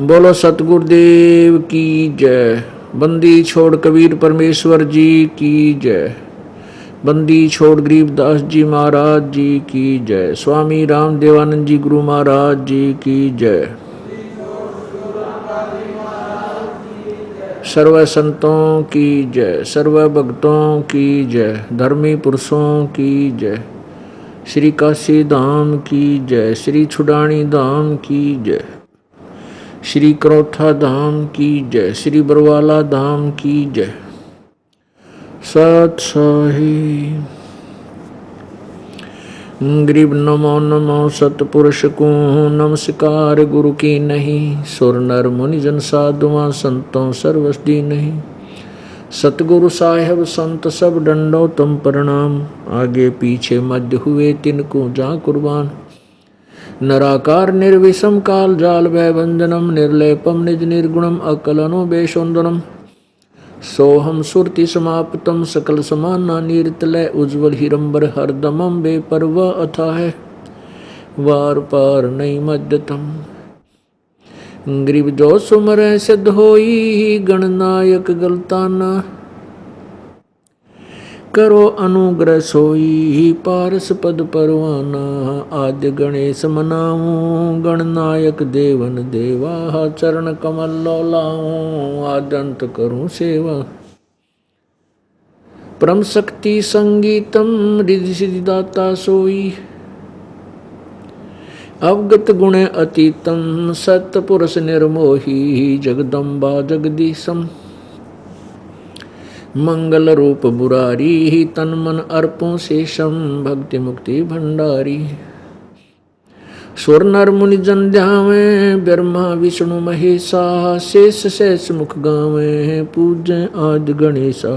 बोलो सतगुरुदेव की जय। बंदी छोड़ कबीर परमेश्वर जी की जय। बंदी छोड़ गरीबदास जी महाराज जी की जय। स्वामी राम देवानंद जी गुरु महाराज जी की जय। सर्व संतों की जय, सर्व भक्तों की जय, धर्मी पुरुषों की जय। श्री काशी धाम की जय, श्री छुडानी धाम की जय, श्री करोथा धाम की जय, श्री बरवाला धाम की जय। सत साहिब गरीब नमो नमो सतपुरुष को नमस्कार गुरु की नहीं। सुर नर मुनि जन साधुआ संतों सर्वस्दी नहीं। सतगुरु साहेब संत सब डंडो तुम प्रणाम। आगे पीछे मध्य हुए तिनको जा कुर्बान। नराकार निर्विषम काल जाल भय बंधनम निर्लेपम निज निर्गुणम अकलनो बेशोंदनम। सोहम सुरति समाप्तम सकल समाना नीरतलय उज्ज्वल हिरंबर हरदमम बेपरवा अथाह वार पार नहीं मध्यतम। गरीब जो सुमर सिद्ध होई गणनायक गलताना। करो अनुग्रह सोई पारस पद परवाना। आद्य गणेश मनाऊं गणनायक देवन देवा। चरण कमल लाऊं आद्यंत करूं सेवा। परम शक्ति संगीतम रिद्धि सिद्धि दाता सोई। अवगत गुण अतीतम सतपुरुष निर्मोही। जगदम्बा जगदीशम मंगल रूप बुरारी। तन मन अर्पों शेषम भक्ति मुक्ति भंडारी। सुर नर मुनि जन ध्यावे ब्रह्मा विष्णु महेशा। शेष शेष मुख गावे पूज्य आदि गणेशा।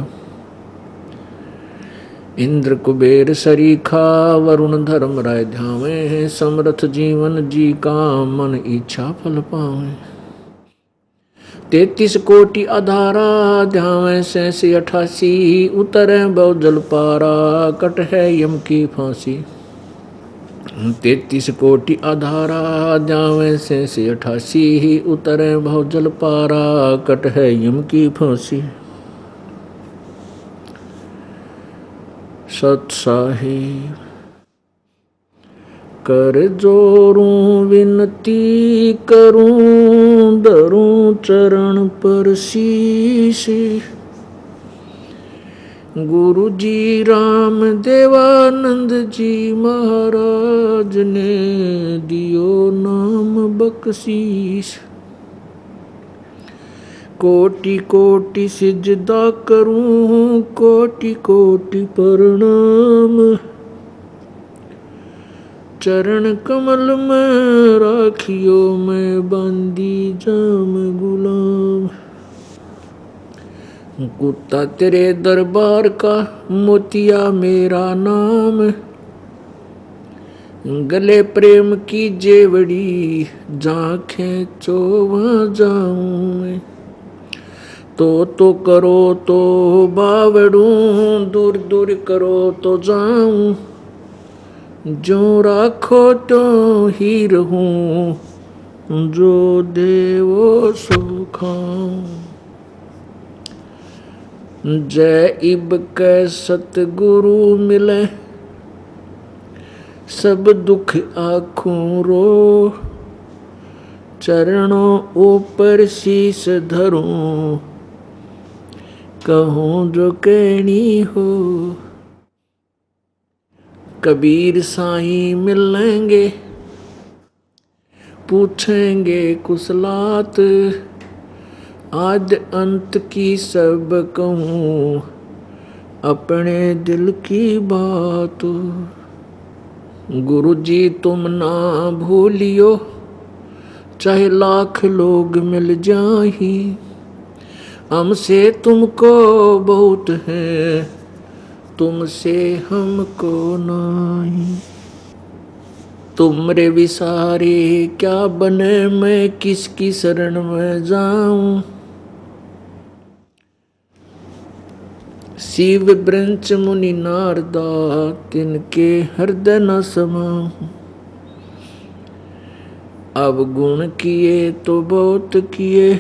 इंद्र कुबेर सरीखा वरुण धर्म राय ध्यावे। समरथ जीवन जी का मन इच्छा फल पावे। 33 कोटि आधारा ध्यावे 88 उतरे बहुजल पारा। कट है यम की फांसी। 33 कोटि आधारा ध्यावे 88 उतरे बहुजल पारा। कट है यम की फांसी। सत साहिब कर जोरूं विनती करूं धरूं चरण पर शीश। गुरु जी राम देवानंद जी महाराज ने दियो नाम बख्शीश। कोटि कोटि सिजदा करूं कोटि कोटि प्रणाम। चरण कमल में राखियो मैं बंदी जाम गुलाम। कुत्ता तेरे दरबार का मोतिया मेरा नाम। गले प्रेम की जेवड़ी जांखें चो वहाँ जाऊं मैं। तो करो तो बावड़ूं दूर दूर करो तो जाऊं। जो राखो तो ही रहूं जो देवो सो खाऊं। जय इब कै सतगुरु मिले सब दुख आखूं रो। चरणों ऊपर शीस धरूं कहूं जो कहनी हो। कबीर साईं मिलेंगे पूछेंगे कुशलात। आद अंत की सब कहूँ अपने दिल की बात। गुरु जी तुम ना भूलियो चाहे लाख लोग मिल जाही। हमसे तुमको बहुत है तुमसे हमको नहीं। तुमरे विसारे क्या बने मैं किसकी शरण में जाऊं। शिव ब्रंच मुनि नारदा तिनके हृदय न समाऊं। अवगुण किए तो बहुत किए,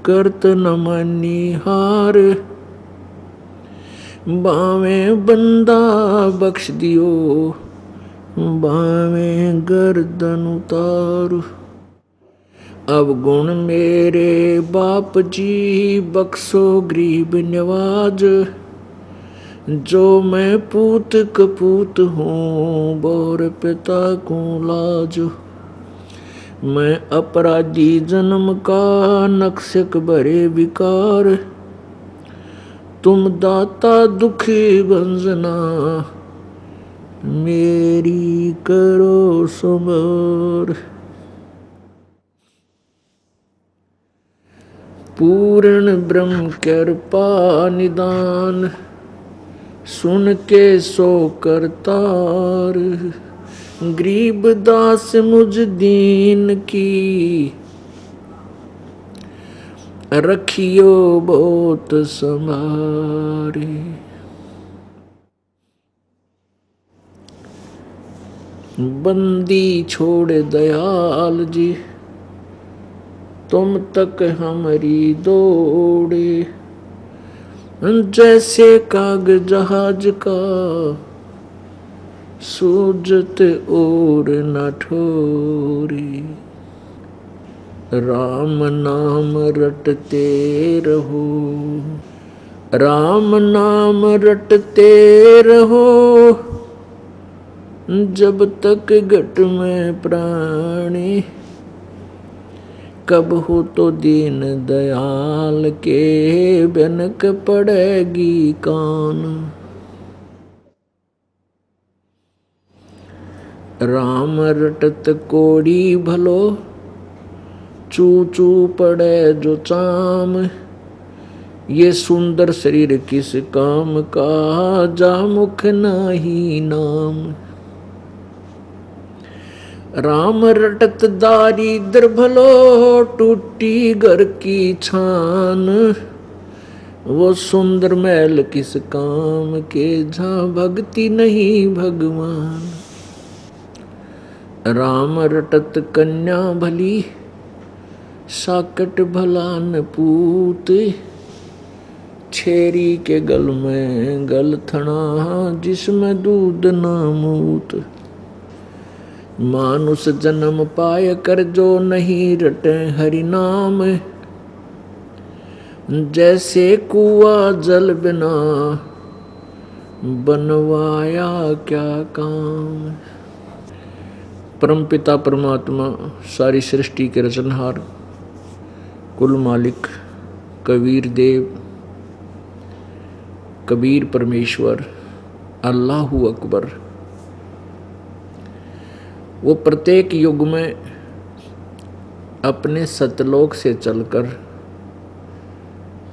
करत न मानी हार। बावे बंदा बख्श दियो, बावे गर्दन उतारू। अवगुण मेरे बाप जी, बख्शो गरीब नवाज। जो मैं पूत कपूत हूँ, बोर पिता को लाज। मैं अपराधी जन्म का, नक्शक भरे विकार। तुम दाता दुखी भंजना, मेरी करो संभार। पूर्ण ब्रह्म कृपा निदान, सुन के सो करतार। गरीब दास मुझ दीन की, रखियो बहुत संभारे। बंदी छोड़ दयाल जी, तुम तक हमारी दौड़े। जैसे काग जहाज का, सूझत और न ठोरी। राम नाम रटते रहो, राम नाम रटते रहो। जब तक घट में प्राणी, कब हो तो दीन दयाल के, भनक पड़ेगी कान। राम रटत कोड़ी भलो, चू चू पड़े जो चाम। ये सुंदर शरीर किस काम का, जा मुख नाही नाम। राम रटत दारिद्र भलो, टूटी घर की छान। वो सुंदर महल किस काम के, जहाँ भक्ति नहीं भगवान। राम रटत कन्या भली, साकट भला न पूत। छेरी के गल में गल थना, जिसमें दूध न मूत। मानुष जन्म पाय कर, जो नहीं रटे हरि नाम। जैसे कुआ जल बिना, बनवाया क्या काम। परमपिता परमात्मा, सारी सृष्टि के रचनहार, कुल मालिक कबीर देव, कबीर परमेश्वर, अल्लाहू अकबर, वो प्रत्येक युग में अपने सतलोक से चलकर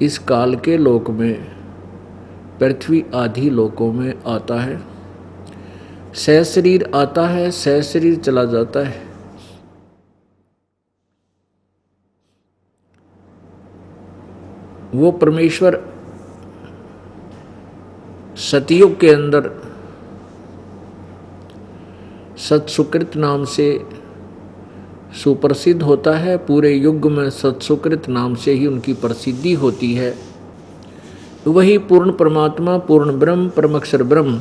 इस काल के लोक में, पृथ्वी आदि लोकों में आता है। सहशरीर आता है, सहशरीर चला जाता है। वो परमेश्वर सतयुग के अंदर सत्सुकृत नाम से सुप्रसिद्ध होता है। पूरे युग में सत्सुकृत नाम से ही उनकी प्रसिद्धि होती है। वही पूर्ण परमात्मा, पूर्ण ब्रह्म, परमक्षर ब्रह्म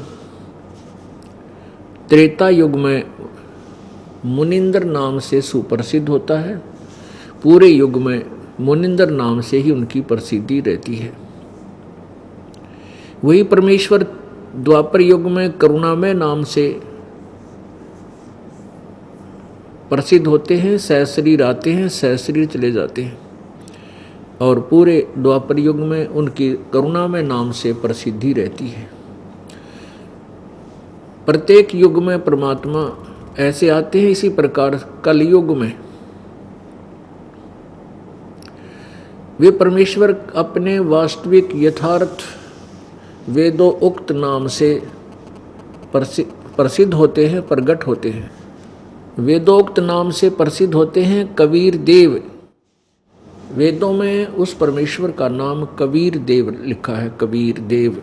त्रेता युग में मुनिंदर नाम से सुप्रसिद्ध होता है। पूरे युग में मुनिंदर नाम से ही उनकी प्रसिद्धि रहती है। वही परमेश्वर द्वापर युग में करुणामय नाम से प्रसिद्ध होते हैं। सहशरीर आते हैं, सहशरीर चले जाते हैं, और पूरे द्वापर युग में उनकी करुणामय नाम से प्रसिद्धि रहती है। प्रत्येक युग में परमात्मा ऐसे आते हैं। इसी प्रकार कलयुग में वे परमेश्वर अपने वास्तविक यथार्थ वेदों उक्त नाम से प्रसिद्ध होते हैं, प्रगट होते हैं। वेदोक्त नाम से प्रसिद्ध होते हैं कबीर देव। वेदों में उस परमेश्वर का नाम कबीर देव लिखा है, कबीर देव।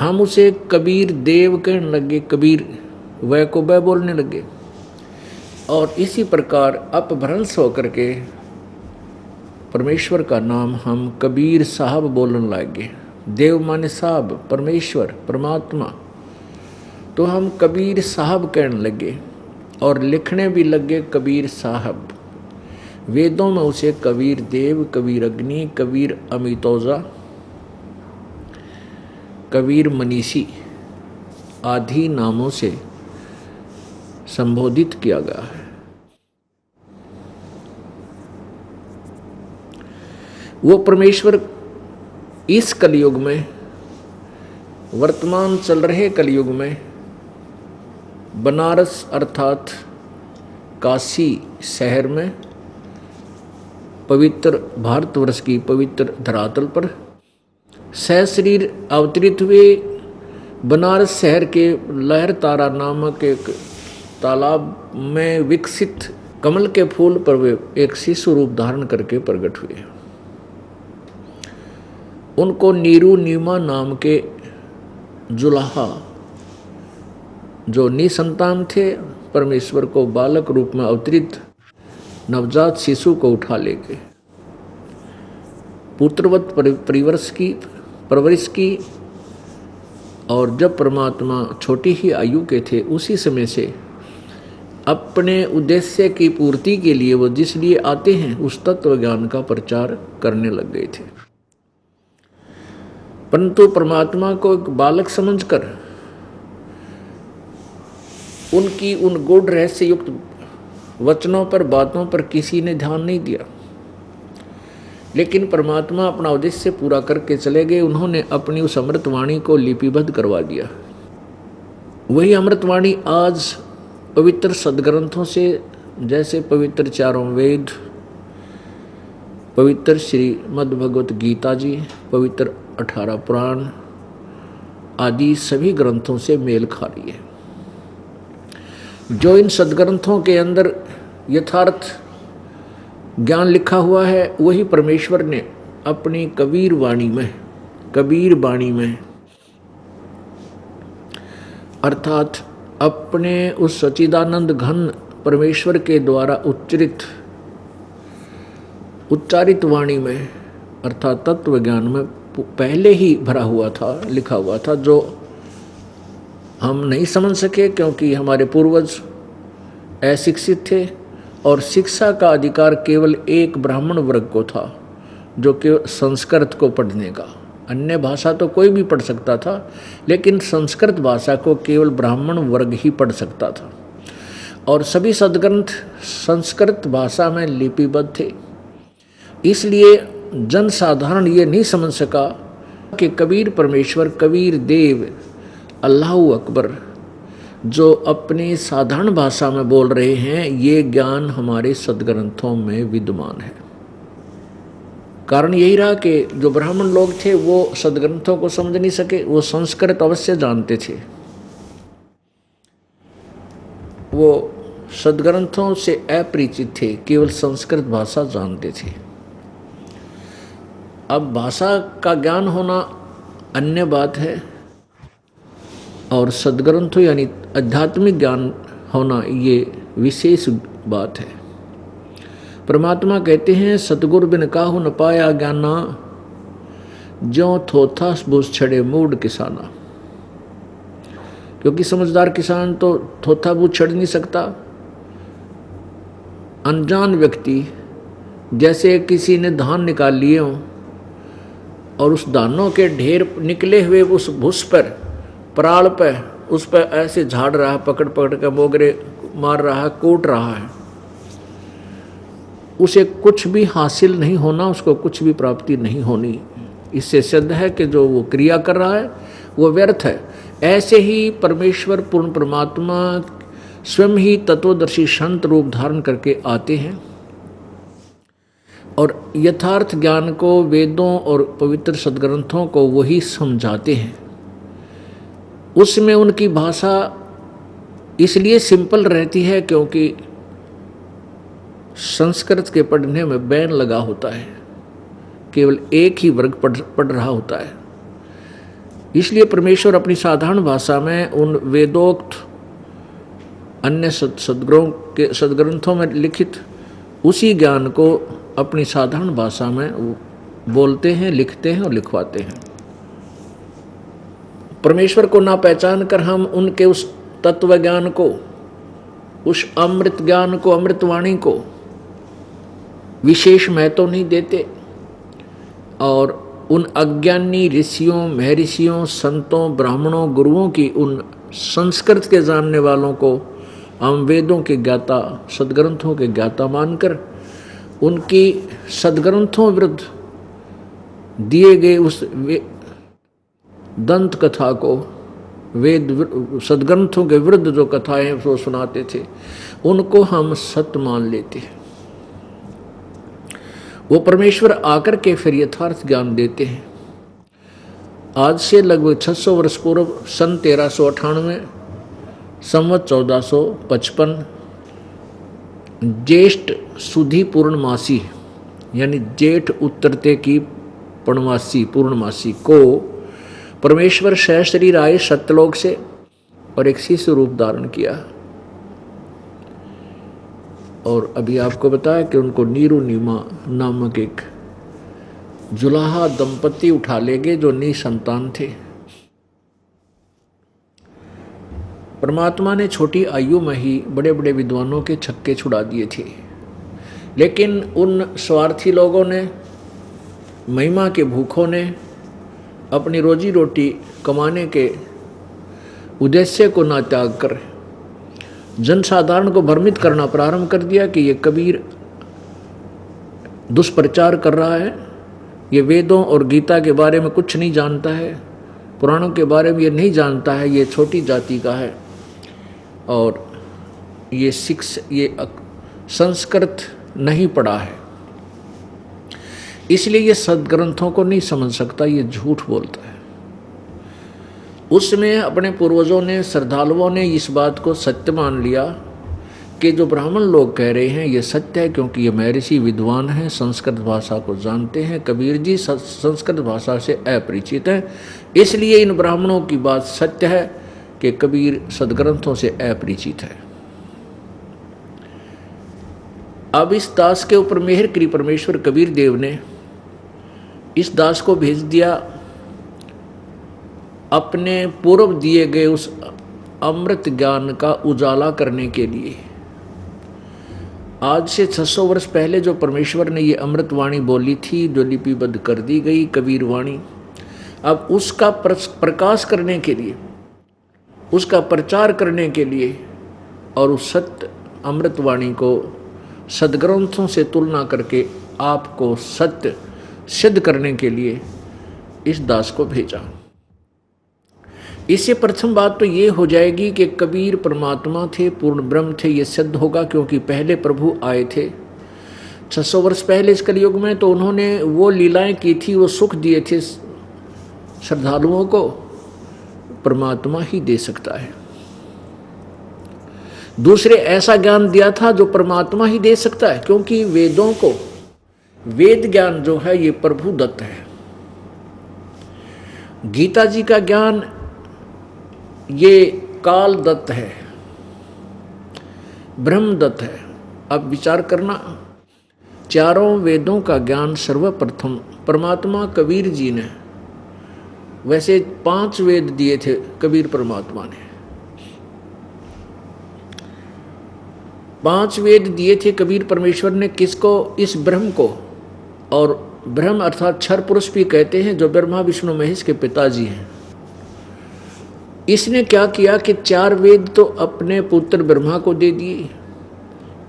हम उसे कबीर देव कहने लगे, कबीर वह को वह बोलने लगे। और इसी प्रकार अपभ्रंश होकर के परमेश्वर का नाम हम कबीर साहब बोलने लगे। देव माने साहब, परमेश्वर, परमात्मा, तो हम कबीर साहब कहने लगे और लिखने भी लगे कबीर साहब। वेदों में उसे कबीर देव, कबीर अग्नि, कबीर अमितोजा, कबीर मनीषी आदि नामों से संबोधित किया गया है। वो परमेश्वर इस कलयुग में, वर्तमान चल रहे कलयुग में, बनारस अर्थात काशी शहर में, पवित्र भारतवर्ष की पवित्र धरातल पर सहशरीर अवतरित हुए। बनारस शहर के लहर तारा नामक एक तालाब में विकसित कमल के फूल पर वे एक शिशु रूप धारण करके प्रकट हुए। उनको नीरू नीमा नाम के जुलाहा, जो निसंतान थे, परमेश्वर को बालक रूप में अवतरित नवजात शिशु को उठा ले गए। पुत्रवत परवरिश की, और जब परमात्मा छोटी ही आयु के थे उसी समय से अपने उद्देश्य की पूर्ति के लिए वो जिस लिए आते हैं उस तत्व ज्ञान का प्रचार करने लग गए थे। परंतु परमात्मा को एक बालक समझकर उनकी उन गूढ़ रहस्य युक्त वचनों पर, बातों पर किसी ने ध्यान नहीं दिया। लेकिन परमात्मा अपना उद्देश्य पूरा करके चले गए। उन्होंने अपनी उस अमृतवाणी को लिपिबद्ध करवा दिया। वही अमृतवाणी आज पवित्र सदग्रंथों से, जैसे पवित्र चारों वेद, पवित्र श्रीमद् भगवत गीता जी, पवित्र 18 पुराण आदि सभी ग्रंथों से मेल खा रही है। जो इन सदग्रंथों के अंदर यथार्थ ज्ञान लिखा हुआ है वही परमेश्वर ने अपनी कबीर वाणी में अर्थात अपने उस सच्चिदानंद घन परमेश्वर के द्वारा उच्चारित वाणी में अर्थात तत्व ज्ञान में पहले ही भरा हुआ था, लिखा हुआ था, जो हम नहीं समझ सके क्योंकि हमारे पूर्वज अशिक्षित थे और शिक्षा का अधिकार केवल एक ब्राह्मण वर्ग को था, जो केवल संस्कृत को पढ़ने का। अन्य भाषा तो कोई भी पढ़ सकता था, लेकिन संस्कृत भाषा को केवल ब्राह्मण वर्ग ही पढ़ सकता था। और सभी सदग्रंथ संस्कृत भाषा में लिपिबद्ध थे। इसलिए जन साधारण ये नहीं समझ सका कि कबीर परमेश्वर, कबीर देव, अल्लाह अकबर जो अपनी साधारण भाषा में बोल रहे हैं, ये ज्ञान हमारे सदग्रंथों में विद्यमान है। कारण यही रहा कि जो ब्राह्मण लोग थे वो सदग्रंथों को समझ नहीं सके। वो संस्कृत अवश्य जानते थे, वो सदग्रंथों से अपरिचित थे, केवल संस्कृत भाषा जानते थे। अब भाषा का ज्ञान होना अन्य बात है और सदग्रंथों यानी आध्यात्मिक ज्ञान होना ये विशेष बात है। परमात्मा कहते हैं सतगुरु बिन काहू न पाया ज्ञाना, ज्यों थोथा बुझ छड़े मूड किसाना। क्योंकि समझदार किसान तो थोथा बुझ छड़ नहीं सकता। अनजान व्यक्ति जैसे किसी ने धान निकाल लिए हों और उस दानों के ढेर निकले हुए उस भूस पर, पराल पर, उस पर ऐसे झाड़ रहा है, पकड़ पकड़ कर मोगरे मार रहा है, कूट रहा है, उसे कुछ भी हासिल नहीं होना, उसको कुछ भी प्राप्ति नहीं होनी। इससे सिद्ध है कि जो वो क्रिया कर रहा है वो व्यर्थ है। ऐसे ही परमेश्वर पूर्ण परमात्मा स्वयं ही तत्वदर्शी संत रूप धारण करके आते हैं और यथार्थ ज्ञान को, वेदों और पवित्र सदग्रंथों को वही समझाते हैं। उसमें उनकी भाषा इसलिए सिंपल रहती है क्योंकि संस्कृत के पढ़ने में बैन लगा होता है, केवल एक ही वर्ग पढ़ रहा होता है। इसलिए परमेश्वर अपनी साधारण भाषा में उन वेदोक्त अन्य सदग्रंथों में लिखित उसी ज्ञान को अपनी साधारण भाषा में बोलते हैं, लिखते हैं और लिखवाते हैं। परमेश्वर को ना पहचान कर हम उनके उस तत्व ज्ञान को, उस अमृत ज्ञान को, अमृतवाणी को विशेष महत्व नहीं देते और उन अज्ञानी ऋषियों, महर्षियों, संतों, ब्राह्मणों, गुरुओं की, उन संस्कृत के जानने वालों को हम वेदों के ज्ञाता, सदग्रंथों के ज्ञाता मानकर उनकी सदग्रंथों विरुद्ध दिए गए उस दंत कथा को, वेद सदग्रंथों के विरुद्ध जो कथाएं वो सुनाते थे, उनको हम सत्य मान लेते हैं। वो परमेश्वर आकर के फिर यथार्थ ज्ञान देते हैं। आज से लगभग 600 वर्ष पूर्व सन 1398 संवत 1455 ज्येष्ठ सुधी पूर्णमासी यानी जेठ उतरते की पूर्णमासी को परमेश्वर सहशरीर आए सत्यलोक से और एक शिशु रूप धारण किया। और अभी आपको बताया कि उनको नीरू नीमा नामक एक जुलाहा दंपति उठा ले गए जो निसंतान थे। परमात्मा ने छोटी आयु में ही बड़े बड़े विद्वानों के छक्के छुड़ा दिए थे, लेकिन उन स्वार्थी लोगों ने, महिमा के भूखों ने अपनी रोजी रोटी कमाने के उद्देश्य को ना त्याग कर जनसाधारण को भ्रमित करना प्रारंभ कर दिया कि ये कबीर दुष्प्रचार कर रहा है, ये वेदों और गीता के बारे में कुछ नहीं जानता है, पुराणों के बारे में ये नहीं जानता है, ये छोटी जाति का है और ये संस्कृत नहीं पढ़ा है, इसलिए ये सदग्रंथों को नहीं समझ सकता, ये झूठ बोलता है। उसमें अपने पूर्वजों ने, श्रद्धालुओं ने इस बात को सत्य मान लिया कि जो ब्राह्मण लोग कह रहे हैं ये सत्य है, क्योंकि ये महर्षि विद्वान हैं, संस्कृत भाषा को जानते हैं। कबीर जी संस्कृत भाषा से अपरिचित हैं, इसलिए इन ब्राह्मणों की बात सत्य है कि कबीर सदग्रंथों से अपरिचित है। अब इस दास के ऊपर मेहर करी परमेश्वर कबीर देव ने इस दास को भेज दिया अपने पूर्व दिए गए उस अमृत ज्ञान का उजाला करने के लिए। आज से 600 वर्ष पहले जो परमेश्वर ने ये अमृत वाणी बोली थी, जो लिपिबद्ध कर दी गई कबीर वाणी, अब उसका प्रकाश करने के लिए, उसका प्रचार करने के लिए और उस सत्य अमृत वाणी को सदग्रंथों से तुलना करके आपको सत्य सिद्ध करने के लिए इस दास को भेजा। इससे प्रथम बात तो ये हो जाएगी कि कबीर परमात्मा थे, पूर्ण ब्रह्म थे, ये सिद्ध होगा, क्योंकि पहले प्रभु आए थे 600 वर्ष पहले इस कलयुग में, तो उन्होंने वो लीलाएं की थी, वो सुख दिए थे श्रद्धालुओं को, परमात्मा ही दे सकता है। दूसरे ऐसा ज्ञान दिया था जो परमात्मा ही दे सकता है, क्योंकि वेदों को, वेद ज्ञान जो है ये प्रभु दत्त है। गीता जी का ज्ञान ये काल दत्त है, ब्रह्म दत्त है। अब विचार करना, चारों वेदों का ज्ञान सर्वप्रथम परमात्मा कबीर जी ने, वैसे 5 वेद दिए थे कबीर परमात्मा ने, 5 वेद दिए थे कबीर परमेश्वर ने। किसको? इस ब्रह्म को। और ब्रह्म अर्थात क्षर पुरुष भी कहते हैं, जो ब्रह्मा विष्णु महेश के पिताजी हैं। इसने क्या किया कि 4 वेद तो अपने पुत्र ब्रह्मा को दे दिए,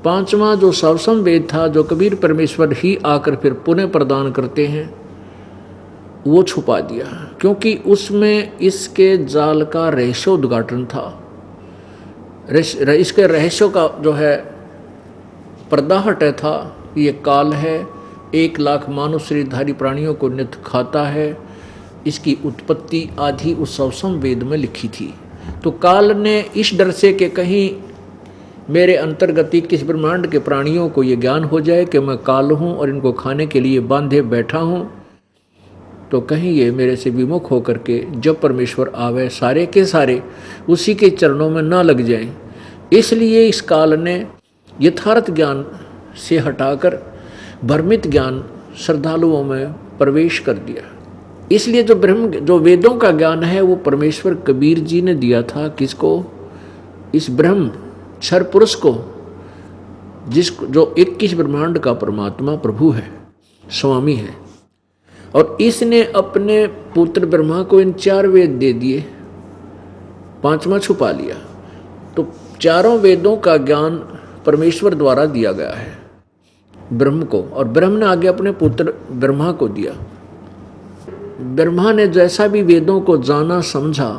5वां जो सवसम वेद था, जो कबीर परमेश्वर ही आकर फिर पुनः प्रदान करते हैं, वो छुपा दिया, क्योंकि उसमें इसके जाल का रहस्योद्घाटन था। इसके रहस्यों का जो है पर्दा हटा था। ये काल है, 1 लाख मानव शरीरधारी प्राणियों को नित्य खाता है, इसकी उत्पत्ति आदि उस सवसम वेद में लिखी थी। तो काल ने इस डर से कि कहीं मेरे अंतर्गत किस ब्रह्मांड के प्राणियों को ये ज्ञान हो जाए कि मैं काल हूँ और इनको खाने के लिए बांधे बैठा हूँ, तो कहीं ये मेरे से विमुख होकर के जब परमेश्वर आवे सारे के सारे उसी के चरणों में ना लग जाएं, इसलिए इस काल ने यथार्थ ज्ञान से हटाकर भ्रमित ज्ञान श्रद्धालुओं में प्रवेश कर दिया। इसलिए जो वेदों का ज्ञान है वो परमेश्वर कबीर जी ने दिया था। किसको? इस ब्रह्म क्षर पुरुष को, जो 21 ब्रह्मांड का परमात्मा प्रभु है, स्वामी है। और इसने अपने पुत्र ब्रह्मा को इन 4 वेद दे दिए, 5वां छुपा लिया। तो चारों वेदों का ज्ञान परमेश्वर द्वारा दिया गया है ब्रह्म को, और ब्रह्म ने आगे अपने पुत्र ब्रह्मा को दिया। ब्रह्मा ने जैसा भी वेदों को जाना समझा,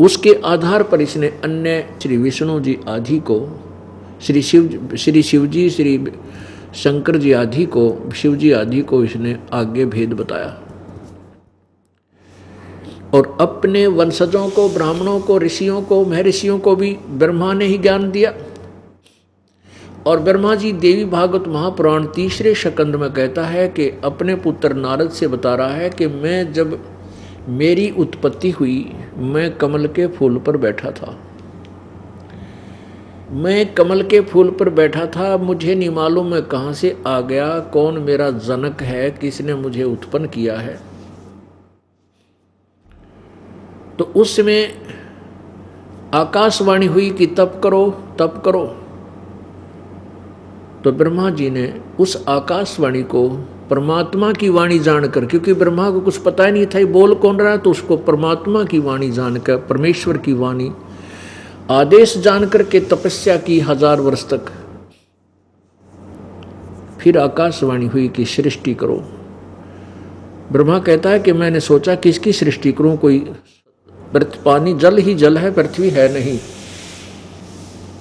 उसके आधार पर इसने अन्य श्री विष्णु जी आदि को, श्री शिव जी, श्री शंकर जी आदि को, शिव जी आदि को इसने आगे भेद बताया। और अपने वंशजों को, ब्राह्मणों को, ऋषियों को, महर्षियों को भी ब्रह्मा ने ही ज्ञान दिया। और ब्रह्मा जी देवी भागवत महापुराण 3 स्कंद में कहता है कि अपने पुत्र नारद से बता रहा है कि मैं जब मेरी उत्पत्ति हुई, मैं कमल के फूल पर बैठा था। मैं कमल के फूल पर बैठा था, मुझे नहीं मालूम मैं कहाँ से आ गया, कौन मेरा जनक है, किसने मुझे उत्पन्न किया है। तो उस समय आकाशवाणी हुई कि तप करो, तप करो। तो ब्रह्मा जी ने उस आकाशवाणी को परमात्मा की वाणी जानकर, क्योंकि ब्रह्मा को कुछ पता ही नहीं था ये बोल कौन रहा है, तो उसको परमात्मा की वाणी जानकर, परमेश्वर की वाणी आदेश जानकर के तपस्या की 1000 वर्ष तक। फिर आकाशवाणी हुई कि सृष्टि करो। ब्रह्मा कहता है कि मैंने सोचा किसकी सृष्टि करूं, कोई पानी जल ही जल है, पृथ्वी है नहीं।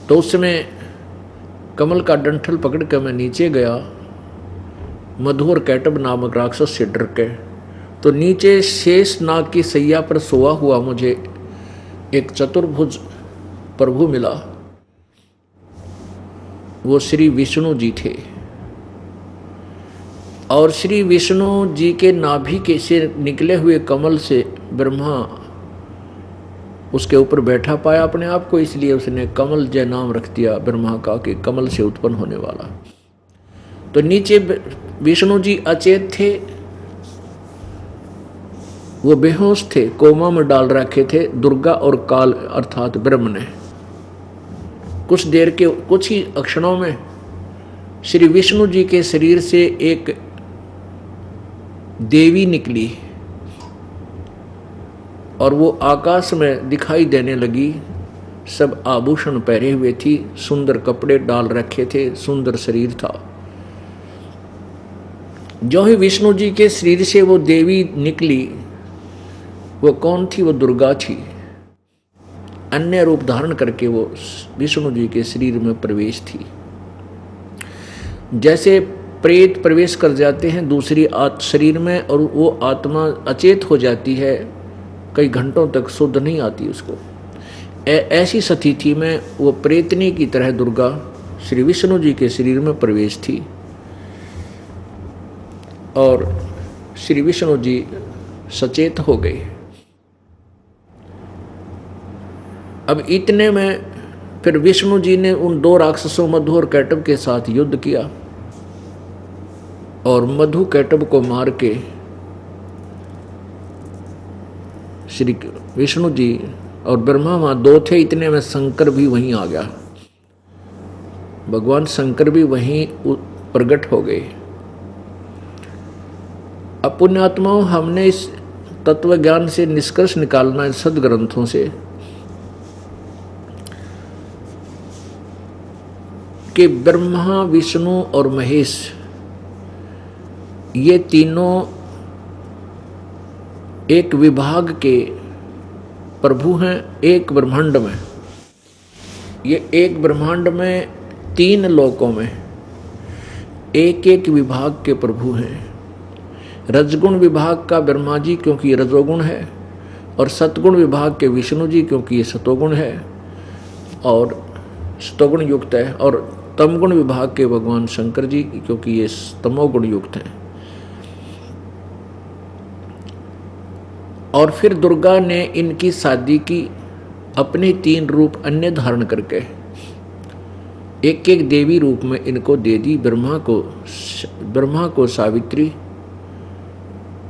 तो उस समय कमल का डंठल पकड़ कर मैं नीचे गया, मधु और कैटब नामक राक्षस से डर के। तो नीचे शेष नाग की सैया पर सोया हुआ मुझे एक चतुर्भुज प्रभु मिला। वो श्री विष्णु जी थे। और श्री विष्णु जी के नाभि के से निकले हुए कमल से ब्रह्मा उसके ऊपर बैठा पाया अपने आप को, इसलिए उसने कमल जय नाम रख दिया ब्रह्मा का, कि कमल से उत्पन्न होने वाला। तो नीचे विष्णु जी अचेत थे, वो बेहोश थे, कोमा में डाल रखे थे दुर्गा और काल अर्थात ब्रह्म ने। कुछ देर के कुछ ही क्षणों में श्री विष्णु जी के शरीर से एक देवी निकली और वो आकाश में दिखाई देने लगी। सब आभूषण पहने हुए थी, सुंदर कपड़े डाल रखे थे, सुंदर शरीर था। जो ही विष्णु जी के शरीर से वो देवी निकली, वो कौन थी? वो दुर्गा थी। अन्य रूप धारण करके वो विष्णु जी के शरीर में प्रवेश थी। जैसे प्रेत प्रवेश कर जाते हैं दूसरी शरीर में और वो आत्मा अचेत हो जाती है, कई घंटों तक शुद्ध नहीं आती उसको, ऐसी स्थिति में वो प्रेतनी की तरह दुर्गा श्री विष्णु जी के शरीर में प्रवेश थी। और श्री विष्णु जी सचेत हो गए। अब इतने में फिर विष्णु जी ने उन 2 राक्षसों मधु और कैटब के साथ युद्ध किया और मधु कैटब को मार के श्री विष्णु जी और ब्रह्मा वहां 2 थे। इतने में शंकर भी वहीं आ गया, भगवान शंकर भी वहीं प्रकट हो गए। अब पुण्यात्माओं, हमने इस तत्व ज्ञान से निष्कर्ष निकालना है सदग्रंथों से कि ब्रह्मा, विष्णु और महेश ये तीनों एक विभाग के प्रभु हैं एक ब्रह्मांड में। ये एक ब्रह्मांड में 3 लोकों में एक एक विभाग के प्रभु हैं। रजगुण विभाग का ब्रह्मा जी क्योंकि ये रजोगुण है, और सतगुण विभाग के विष्णु जी क्योंकि ये सतोगुण है और सतोगुण युक्त है, और तमगुण विभाग के भगवान शंकर जी क्योंकि ये तमोगुण युक्त हैं। और फिर दुर्गा ने इनकी शादी की अपने 3 रूप अन्य धारण करके एक एक देवी रूप में इनको दे दी। ब्रह्मा को सावित्री,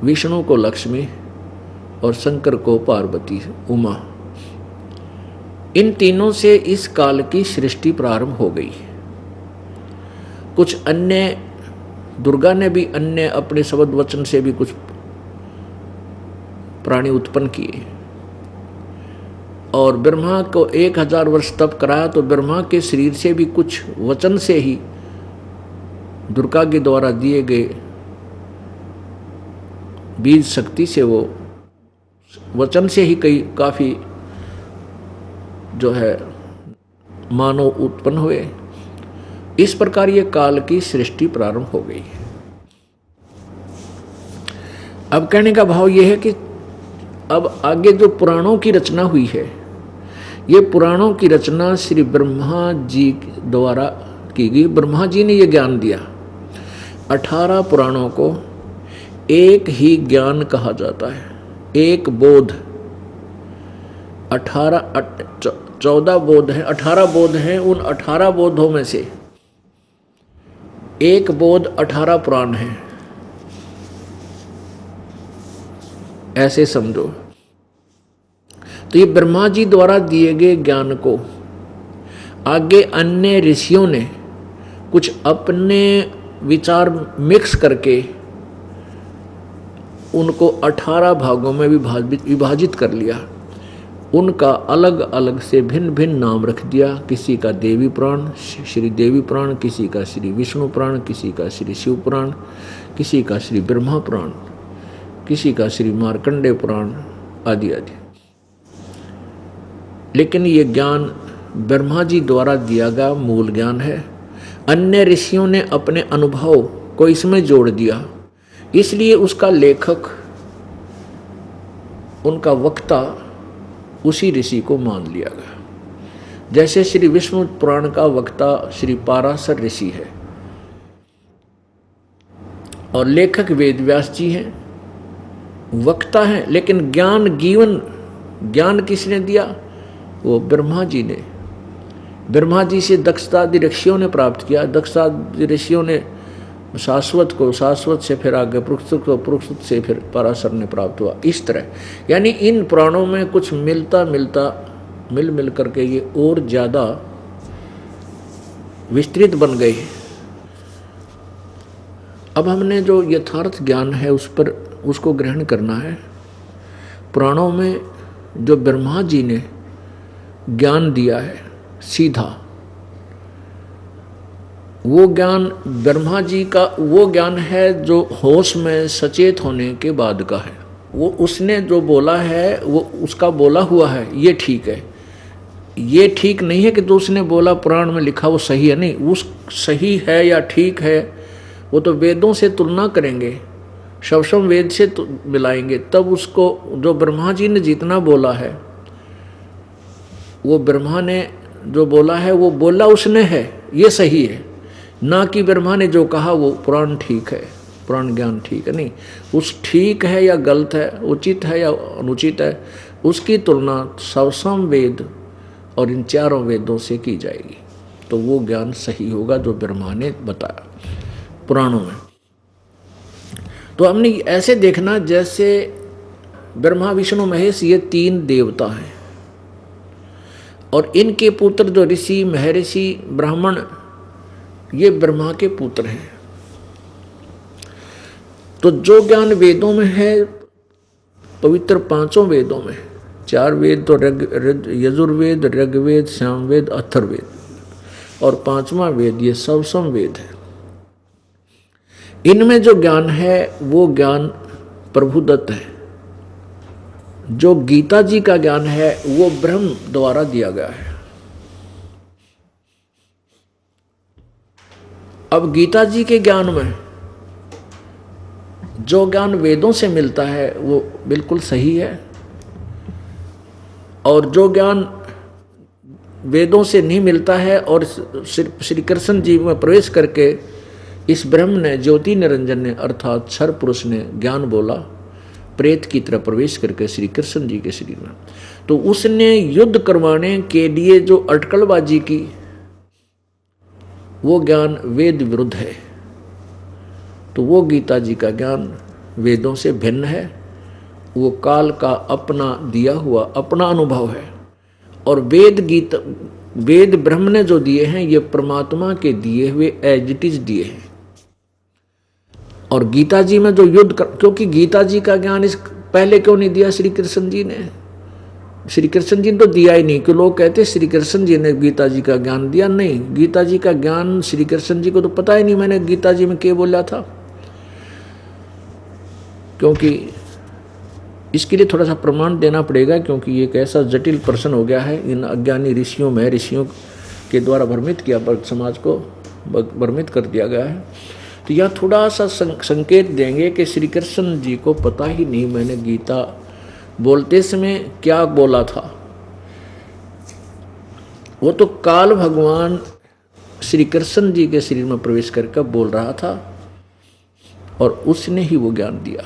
विष्णु को लक्ष्मी और शंकर को पार्वती उमा। इन तीनों से इस काल की सृष्टि प्रारंभ हो गई। कुछ अन्य, दुर्गा ने भी अन्य अपने शब्द वचन से भी कुछ प्राणी उत्पन्न किए, और ब्रह्मा को 1000 वर्ष तप कराया, तो ब्रह्मा के शरीर से भी कुछ वचन से ही दुर्गा के द्वारा दिए गए बीज शक्ति से, वो वचन से ही काफी जो है मानव उत्पन्न हुए। इस प्रकार ये काल की सृष्टि प्रारंभ हो गई। अब कहने का भाव यह है कि अब आगे जो पुराणों की रचना हुई है, ये पुराणों की रचना श्री ब्रह्मा जी द्वारा की गई। ब्रह्मा जी ने ये ज्ञान दिया। 18 पुराणों को एक ही ज्ञान कहा जाता है, एक बोध। 14 बोध हैं, 18 बोध हैं। उन 18 बोधों में से एक बोध 18 पुराण है, ऐसे समझो। तो ये ब्रह्मा जी द्वारा दिए गए ज्ञान को आगे अन्य ऋषियों ने कुछ अपने विचार मिक्स करके उनको 18 भागों में विभाजित कर लिया। उनका अलग अलग से भिन्न भिन्न नाम रख दिया। किसी का देवी पुराण, श्री देवी पुराण, किसी का श्री विष्णु पुराण, किसी का श्री शिव पुराण, किसी का श्री ब्रह्मा पुराण, किसी का श्री मार्कंडेय पुराण आदि आदि। लेकिन ये ज्ञान ब्रह्मा जी द्वारा दिया गया मूल ज्ञान है। अन्य ऋषियों ने अपने अनुभव को इसमें जोड़ दिया, इसलिए उसका लेखक, उनका वक्ता उसी ऋषि को मान लिया गया। जैसे श्री विष्णु पुराण का वक्ता श्री पाराशर ऋषि है और लेखक वेद व्यास जी हैं, वक्ता हैं, लेकिन ज्ञान किसने दिया? वो ब्रह्मा जी ने। ब्रह्मा जी से दक्षादि ऋषियों ने प्राप्त किया। दक्षादि ऋषियों ने शाश्वत को, शाश्वत से फिर आगे पृथुत को, पृथुत से फिर पराशर ने प्राप्त हुआ। इस तरह यानी इन पुराणों में कुछ मिल करके ये और ज्यादा विस्तृत बन गए। अब हमने जो यथार्थ ज्ञान है उसको ग्रहण करना है। पुराणों में जो ब्रह्मा जी ने ज्ञान दिया है सीधा, वो ज्ञान ब्रह्मा जी का वो ज्ञान है जो होश में सचेत होने के बाद का है। वो उसने जो बोला है वो उसका बोला हुआ है, ये ठीक है। ये ठीक नहीं है कि जो उसने बोला पुराण में लिखा वो सही है, नहीं। उस सही है या ठीक है वो तो वेदों से तुलना करेंगे, शवसम वेद से मिलाएंगे, तब उसको जो ब्रह्मा जी ने जितना बोला है, वो ब्रह्मा ने जो बोला है वो बोला उसने है, ये सही है। ना कि ब्रह्मा ने जो कहा वो पुराण ठीक है, पुराण ज्ञान ठीक है, नहीं। उस ठीक है या गलत है, उचित है या अनुचित है, उसकी तुलना शवसम वेद और इन 4 वेदों से की जाएगी, तो वो ज्ञान सही होगा जो ब्रह्मा ने बताया पुराणों में। तो हमने ऐसे देखना जैसे ब्रह्मा विष्णु महेश ये 3 देवता हैं और इनके पुत्र जो ऋषि, महर्षि, ब्राह्मण, ये ब्रह्मा के पुत्र हैं। तो जो ज्ञान वेदों में है, पवित्र 5 वेदों में, 4 वेद तो यजुर्वेद, ऋग्वेद, सामवेद, अथर्ववेद, और 5वां वेद ये शवसम वेद है। इनमें जो ज्ञान है वो ज्ञान प्रभुदत्त है। जो गीता जी का ज्ञान है वो ब्रह्म द्वारा दिया गया है। अब गीता जी के ज्ञान में जो ज्ञान वेदों से मिलता है वो बिल्कुल सही है, और जो ज्ञान वेदों से नहीं मिलता है और श्री कृष्ण जी में प्रवेश करके इस ब्रह्म ने, ज्योति निरंजन ने अर्थात क्षर पुरुष ने ज्ञान बोला, प्रेत की तरह प्रवेश करके श्री कृष्ण जी के शरीर में। तो उसने युद्ध करवाने के लिए जो अटकलबाजी की, वो ज्ञान वेद विरुद्ध है। तो वो गीता जी का ज्ञान वेदों से भिन्न है, वो काल का अपना दिया हुआ अपना अनुभव है। और वेद ब्रह्म ने जो दिए हैं ये परमात्मा के दिए हुए एज इट इज दिए हैं। और गीता जी में जो क्योंकि गीता जी का ज्ञान इस पहले क्यों नहीं दिया श्री कृष्ण जी ने? श्री कृष्ण जी ने तो दिया ही नहीं। कि लोग कहते श्री कृष्ण जी ने गीता जी का ज्ञान दिया, नहीं, गीता जी का ज्ञान श्री कृष्ण जी को तो पता ही नहीं मैंने गीता जी में क्या बोला था। क्योंकि इसके लिए थोड़ा सा प्रमाण देना पड़ेगा, क्योंकि ये एक ऐसा जटिल प्रश्न हो गया है इन अज्ञानी ऋषियों में, ऋषियों के द्वारा भ्रमित किया, पर समाज को भ्रमित कर दिया गया है। तो यह थोड़ा सा संकेत देंगे कि श्री कृष्ण जी को पता ही नहीं मैंने गीता बोलते समय क्या बोला था। वो तो काल भगवान श्री कृष्ण जी के शरीर में प्रवेश करके बोल रहा था और उसने ही वो ज्ञान दिया।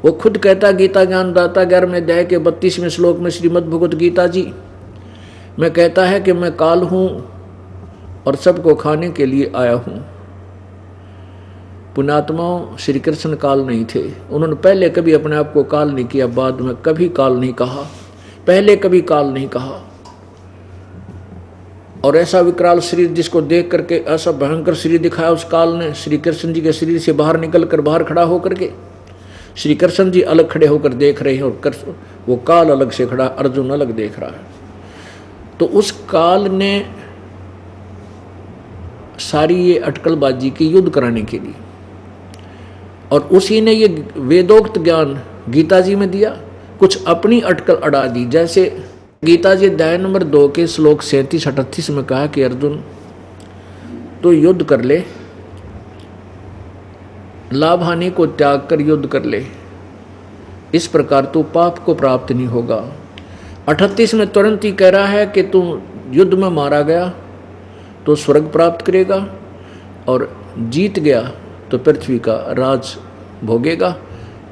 वो खुद कहता गीता ज्ञान दाता 11वें अध्याय के 32वें श्लोक में श्रीमद् भगवत गीता जी में कहता है कि मैं काल हूं और सबको खाने के लिए आया हूं। पुण्यात्माओं, श्री कृष्ण काल नहीं थे। उन्होंने पहले कभी अपने आप को काल नहीं किया, बाद में कभी काल नहीं कहा, पहले कभी काल नहीं कहा। और ऐसा विकराल शरीर जिसको देख करके ऐसा भयंकर शरीर दिखाया उस काल ने, श्री कृष्ण जी के शरीर से बाहर निकल कर बाहर खड़ा होकर के श्री कृष्ण जी अलग खड़े होकर देख रहे हैं और वो काल अलग से खड़ा, अर्जुन अलग देख रहा है। तो उस काल ने सारी ये अटकलबाजी की युद्ध कराने के लिए, और उसी ने ये वेदोक्त ज्ञान गीता जी में दिया, कुछ अपनी अटकल अड़ा दी। जैसे गीता जी अध्याय नंबर 2 के श्लोक 37-38 में कहा कि अर्जुन तो युद्ध कर ले, लाभ हानि को त्याग कर युद्ध कर ले, इस प्रकार तू पाप को प्राप्त नहीं होगा। 38 में तुरंत ही कह रहा है कि तू युद्ध में मारा गया तो स्वर्ग प्राप्त करेगा और जीत गया तो पृथ्वी का राज भोगेगा,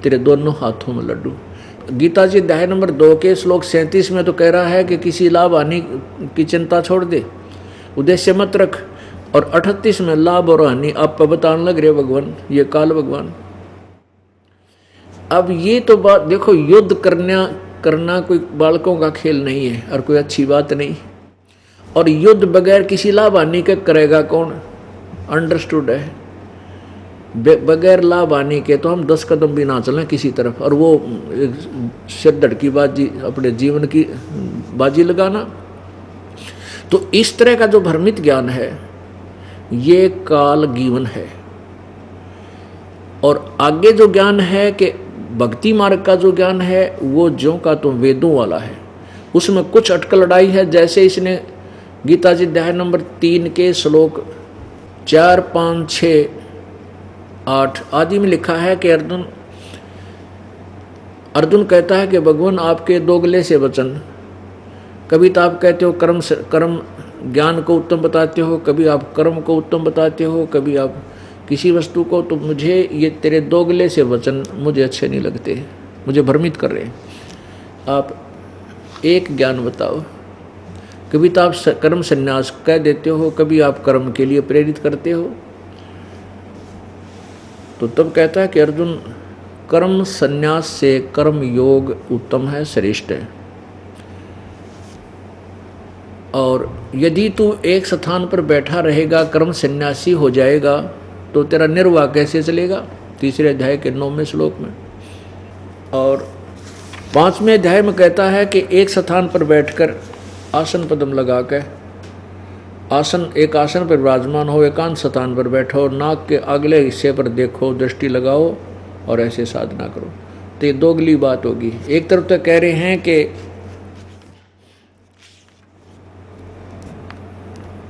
तेरे दोनों हाथों में लड्डू। गीता जी अध्याय नंबर 2 के श्लोक 37 में तो कह रहा है कि किसी लाभ हानि की चिंता छोड़ दे, उद्देश्य मत रख। और 38 में लाभ और हानि आप पर बताने लग रहे भगवान, ये काल भगवान। अब ये तो बात देखो, युद्ध करना कोई बालकों का खेल नहीं है और कोई अच्छी बात नहीं। और युद्ध बगैर किसी लाभ हानि के करेगा कौन? अंडरस्टूड है। बगैर लाभ हानि के तो हम 10 कदम भी ना चलें किसी तरफ, और वो सिर धड़की बाजी, अपने जीवन की बाजी लगाना। तो इस तरह का जो भ्रमित ज्ञान है ये काल जीवन है। और आगे जो ज्ञान है कि भक्ति मार्ग का जो ज्ञान है वो ज्यों का तो वेदों वाला है, उसमें कुछ अटकल लड़ाई है। जैसे इसने गीता जी अध्याय नंबर 3 के श्लोक 4, 5, 6, 8 आदि में लिखा है कि अर्जुन कहता है कि भगवान आपके दोगले से वचन, कभी तो आप कहते हो कर्म ज्ञान को उत्तम बताते हो, कभी आप कर्म को उत्तम बताते हो, कभी आप किसी वस्तु को, तो मुझे ये तेरे दोगले से वचन मुझे अच्छे नहीं लगते, मुझे भ्रमित कर रहे हैं। आप एक ज्ञान बताओ। कभी तो आप कर्म संन्यास कह देते हो, कभी आप कर्म के लिए प्रेरित करते हो। तो तब कहता है कि अर्जुन कर्म संन्यास से कर्म योग उत्तम है, श्रेष्ठ है। और यदि तू एक स्थान पर बैठा रहेगा, कर्म सन्यासी हो जाएगा, तो तेरा निर्वाह कैसे चलेगा? 3 अध्याय के 9वें श्लोक में। और 5वें अध्याय में कहता है कि एक स्थान पर बैठकर आसन पद्म लगा के एक आसन पर विराजमान हो, एकांत स्थान पर बैठो, नाक के अगले हिस्से पर देखो, दृष्टि लगाओ और ऐसे साधना करो। तो ये दोगली बात होगी। एक तरफ तो कह रहे हैं कि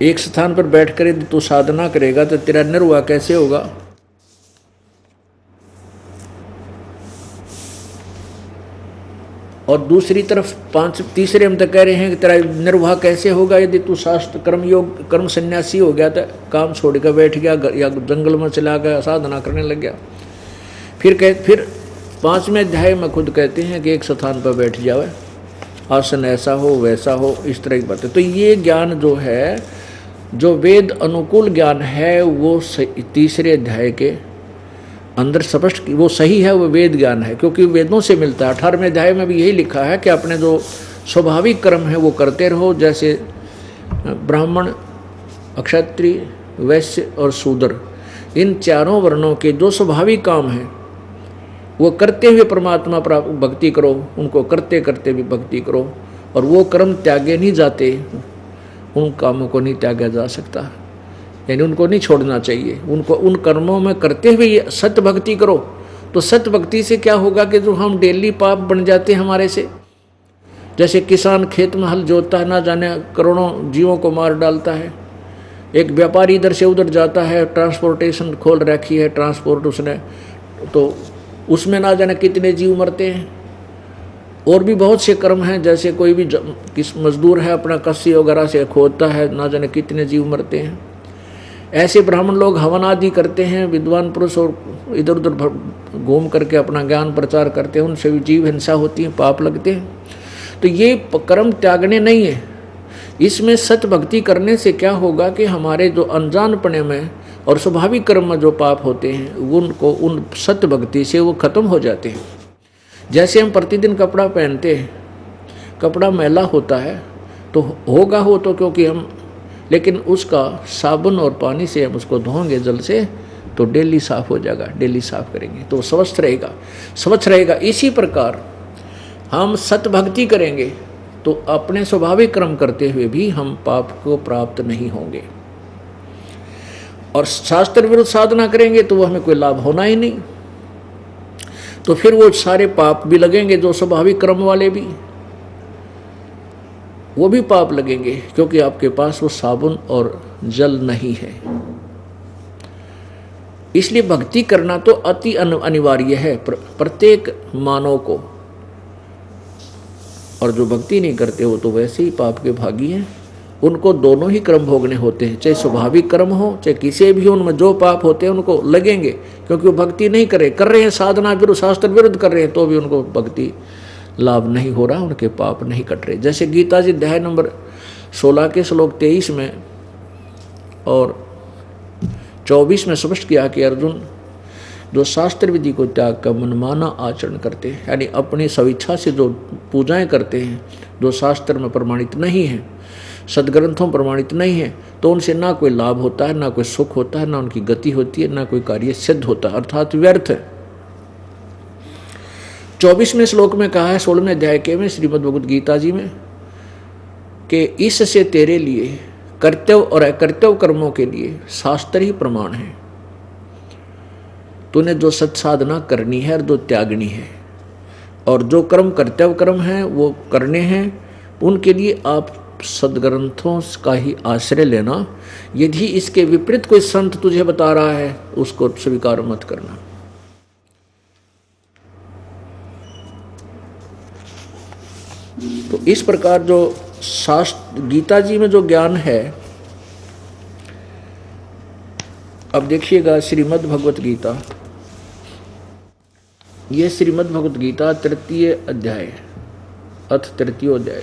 एक स्थान पर बैठकर यदि तू साधना करेगा तो तेरा निर्वाह कैसे होगा? और दूसरी तरफ 3 में तो कह रहे हैं कि तेरा निर्वाह कैसे होगा यदि तू शास्त्र कर्म सन्यासी हो गया, तो काम छोड़कर बैठ गया या जंगल में चला गया, साधना करने लग गया। फिर 5वें अध्याय में खुद कहते हैं कि एक स्थान पर बैठ जावे, आसन ऐसा हो वैसा हो, इस तरह की बातें। तो ये ज्ञान जो है, जो वेद अनुकूल ज्ञान है, वो 3 अध्याय के अंदर स्पष्ट, वो सही है, वो वेद ज्ञान है, क्योंकि वेदों से मिलता है। 18वें अध्याय में भी यही लिखा है कि अपने जो स्वाभाविक कर्म है वो करते रहो, जैसे ब्राह्मण, क्षत्रिय, वैश्य और शूद्र, इन चारों वर्णों के जो स्वाभाविक काम हैं वो करते हुए परमात्मा प्राप्त भक्ति करो, उनको करते करते भी भक्ति करो, और वो कर्म त्यागे नहीं जाते, उन कामों को नहीं त्यागा जा सकता, यानी उनको नहीं छोड़ना चाहिए, उनको उन कर्मों में करते हुए सत्य भक्ति करो। तो सत्य भक्ति से क्या होगा कि जो हम डेली पाप बन जाते हैं हमारे से, जैसे किसान खेत में हल जोतता है, ना जाने करोड़ों जीवों को मार डालता है, एक व्यापारी इधर से उधर जाता है, ट्रांसपोर्टेशन खोल रखी है, ट्रांसपोर्ट उसने, तो उसमें ना जाने कितने जीव मरते हैं। और भी बहुत से कर्म हैं, जैसे कोई भी किस मजदूर है अपना कस्सी वगैरह से खोदता है, ना जाने कितने जीव मरते हैं। ऐसे ब्राह्मण लोग हवन आदि करते हैं, विद्वान पुरुष और इधर उधर घूम करके अपना ज्ञान प्रचार करते हैं, उनसे भी जीव हिंसा होती है, पाप लगते हैं। तो ये कर्म त्यागने नहीं है। इसमें सत्य भक्ति करने से क्या होगा कि हमारे जो अनजानपने में और स्वाभाविक कर्म में जो पाप होते हैं उनको उन सत्य भक्ति से वो खत्म हो जाते हैं। जैसे हम प्रतिदिन कपड़ा पहनते हैं, कपड़ा मैला होता है तो होगा हो तो क्योंकि हम, लेकिन उसका साबुन और पानी से हम उसको धोएंगे जल से तो डेली साफ हो जाएगा, डेली साफ करेंगे तो स्वच्छ रहेगा, स्वच्छ रहेगा। इसी प्रकार हम सत्य भक्ति करेंगे तो अपने स्वाभाविक कर्म करते हुए भी हम पाप को प्राप्त नहीं होंगे, और शास्त्र विरुद्ध साधना करेंगे तो वो हमें कोई लाभ होना ही नहीं। तो फिर वो सारे पाप भी लगेंगे, जो स्वाभाविक कर्म वाले भी, वो भी पाप लगेंगे, क्योंकि आपके पास वो साबुन और जल नहीं है। इसलिए भक्ति करना तो अति अनिवार्य है प्रत्येक मानव को, और जो भक्ति नहीं करते वो तो वैसे ही पाप के भागी हैं। उनको दोनों ही कर्म भोगने होते हैं, चाहे स्वाभाविक कर्म हो चाहे किसी भी, उनमें जो पाप होते हैं उनको लगेंगे, क्योंकि वो भक्ति नहीं कर रहे हैं, साधना विरुद्ध शास्त्र विरुद्ध कर रहे हैं, तो भी उनको भक्ति लाभ नहीं हो रहा, उनके पाप नहीं कट रहे। जैसे गीता जी अध्याय नंबर 16 के श्लोक 23 में और 24 में स्पष्ट किया कि अर्जुन, जो शास्त्र विधि को त्याग कर मनमाना आचरण करते हैं, यानी अपनी स्वेच्छा से जो पूजाएं करते हैं, जो शास्त्र में प्रमाणित नहीं है, सदग्रंथों प्रमाणित नहीं है, तो उनसे ना कोई लाभ होता है, ना कोई सुख होता है, ना उनकी गति होती है, ना कोई कार्य सिद्ध होता है, अर्थात व्यर्थ है। 24वें श्लोक में कहा है 16वें अध्याय के में श्रीमद् भगवद गीता जी में कि इससे तेरे लिए कर्तव्य और अकर्तव्य कर्मों के लिए शास्त्र ही प्रमाण है। तूने जो सत्साधना करनी है और जो त्यागनी है, और जो कर्म कर्तव्य कर्म है वो करने हैं, उनके लिए आप सदग्रंथों का ही आश्रय लेना। यदि इसके विपरीत कोई संत तुझे बता रहा है उसको स्वीकार मत करना। तो इस प्रकार जो शास्त्र गीता जी में जो ज्ञान है, अब देखिएगा श्रीमद् भगवत गीता, ये श्रीमद् भगवत गीता 3 अध्याय अथ 3 अध्याय,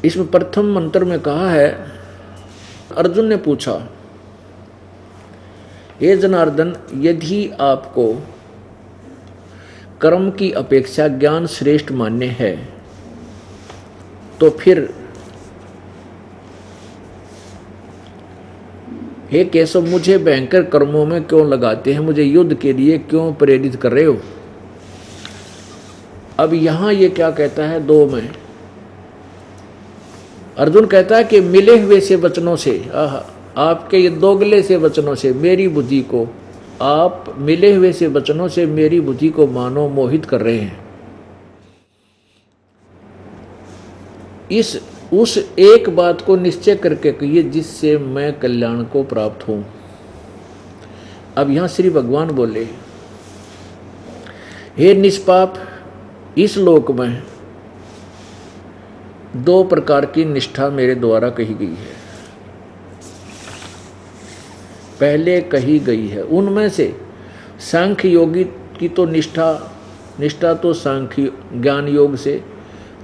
इसमें प्रथम मंत्र में कहा है, अर्जुन ने पूछा, हे जनार्दन, यदि आपको कर्म की अपेक्षा ज्ञान श्रेष्ठ मान्य है तो फिर हे केशव, मुझे भयंकर कर्मों में क्यों लगाते हैं, मुझे युद्ध के लिए क्यों प्रेरित कर रहे हो। अब यहां ये क्या कहता है, 2 में अर्जुन कहता है कि मिले हुए से वचनों से, आपके ये दोगले से वचनों से मेरी बुद्धि को, आप मिले हुए से वचनों से मेरी बुद्धि को मानो मोहित कर रहे हैं। उस एक बात को निश्चय करके कहिए जिससे मैं कल्याण को प्राप्त हूं। अब यहां श्री भगवान बोले, हे निष्पाप, इस लोक में 2 प्रकार की निष्ठा मेरे द्वारा कही गई है। पहले कही गई है उनमें से सांख्य योगी की तो निष्ठा तो सांख्य ज्ञान योग से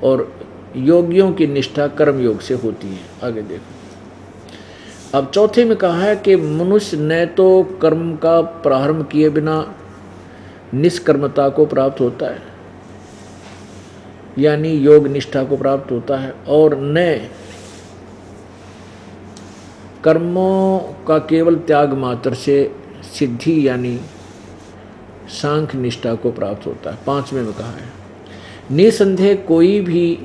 और योगियों की निष्ठा कर्म योग से होती है। आगे देखो, अब चौथे में कहा है कि मनुष्य न तो कर्म का प्रारंभ किए बिना निष्कर्मता को प्राप्त होता है, यानी योग निष्ठा को प्राप्त होता है, और न कर्मों का केवल त्याग मात्र से सिद्धि यानी सांख्य निष्ठा को प्राप्त होता है। पांचवें में कहा है, निसंदेह कोई भी